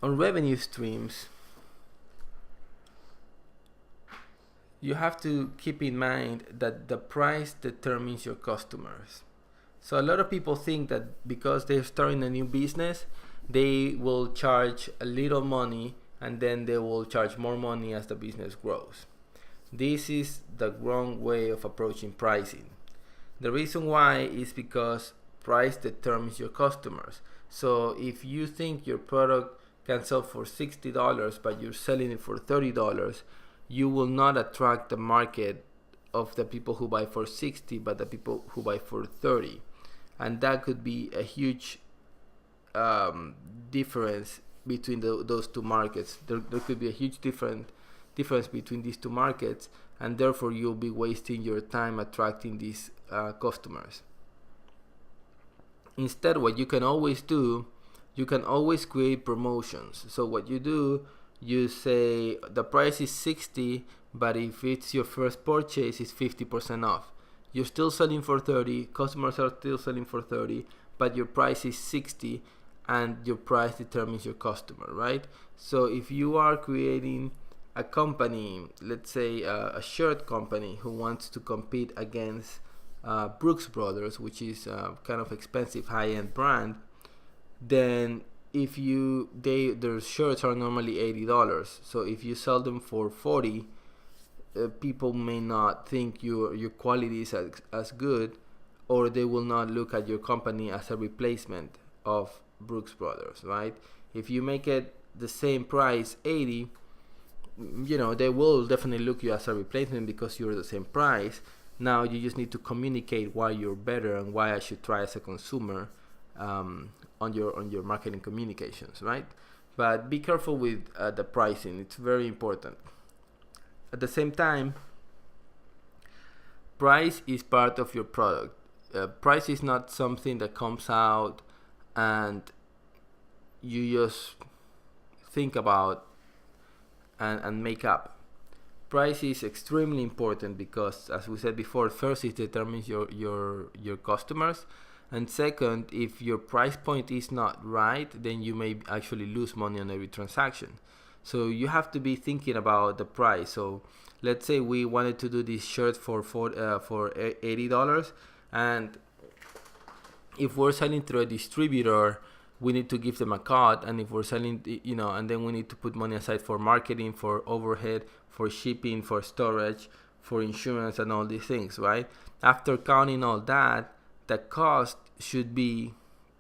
On revenue streams, you have to keep in mind that the price determines your customers. So a lot of people think that because they're starting a new business, they will charge a little money and then they will charge more money as the business grows. This is the wrong way of approaching pricing. The reason why is because price determines your customers. So if you think your product can sell for $60 but you're selling it for $30, you will not attract the market of the people who buy for 60 but the people who buy for 30, and that could be a huge difference between those two markets. There could be a huge difference between these two markets, and therefore you'll be wasting your time attracting these customers. Instead, what you can always do, you can always create promotions. So what you do, you say the price is 60, but if it's your first purchase, it's 50% off. You're still selling for 30, customers are still selling for 30, but your price is 60, and your price determines your customer, right? So if you are creating a company, let's say a shirt company who wants to compete against Brooks Brothers, which is a kind of expensive high-end brand, then if their shirts are normally $80. So if you sell them for 40, people may not think your quality is as good, or they will not look at your company as a replacement of Brooks Brothers, right? If you make it the same price, 80, they will definitely look you as a replacement because you're the same price. Now you just need to communicate why you're better and why I should try as a consumer on your marketing communications, right? But be careful with the pricing. It's very important. At the same time, price is part of your product. Price is not something that comes out and you just think about and make up. Price is extremely important because, as we said before, first it determines your customers, and second, if your price point is not right, then you may actually lose money on every transaction. So you have to be thinking about the price. So let's say we wanted to do this shirt for $80, and if we're selling through a distributor, we need to give them a cut, and if we're selling, and then we need to put money aside for marketing, for overhead, for shipping, for storage, for insurance, and all these things, right? After counting all that, the cost should be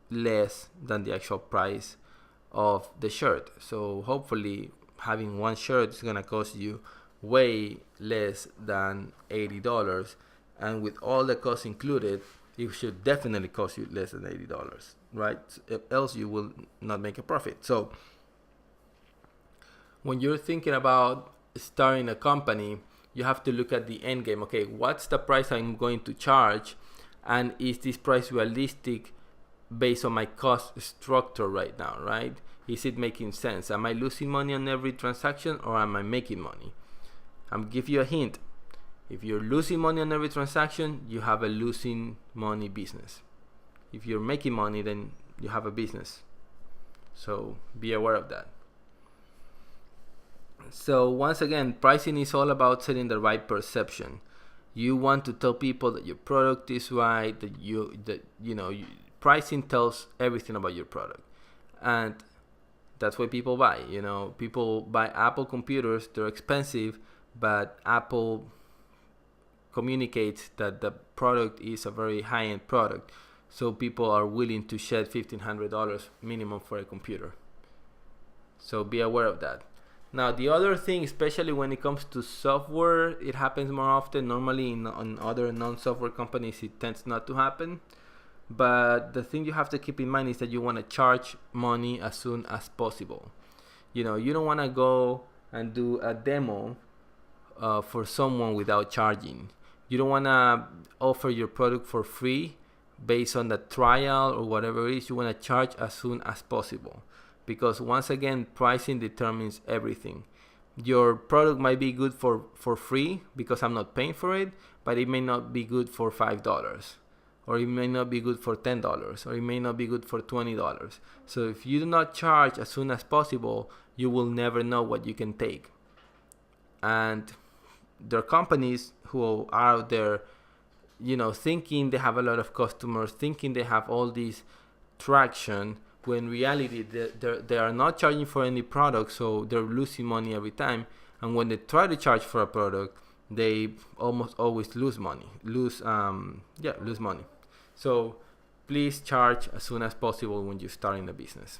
less than the actual price of the shirt. So hopefully having one shirt is going to cost you way less than $80, and with all the costs included, it should definitely cost you less than $80, right? Else you will not make a profit. So when you're thinking about starting a company, you have to look at the end game. Okay, what's the price I'm going to charge, and is this price realistic based on my cost structure right now, right? Is it making sense? Am I losing money on every transaction, or am I making money? I'll give you a hint. If you're losing money on every transaction, you have a losing money business. If you're making money, then you have a business. So be aware of that. So once again, pricing is all about setting the right perception. You want to tell people that your product is right, pricing tells everything about your product. And that's why people buy. People buy Apple computers, they're expensive, but Apple communicates that the product is a very high-end product, so people are willing to shed $1,500 minimum for a computer. So be aware of that. Now the other thing, especially when it comes to software, it happens more often. Normally in other non-software companies it tends not to happen, but the thing you have to keep in mind is that you want to charge money as soon as possible. You don't want to go and do a demo for someone without charging. You don't want to offer your product for free based on the trial or whatever it is. You want to charge as soon as possible, because once again, pricing determines everything. Your product might be good for free because I'm not paying for it, but it may not be good for $5. or it may not be good for $10, or it may not be good for $20. So if you do not charge as soon as possible, you will never know what you can take. And there are companies who are out there, thinking they have a lot of customers, thinking they have all these traction, when in reality they are not charging for any product, so they're losing money every time. And when they try to charge for a product, they almost always lose money. So please charge as soon as possible when you're starting a business.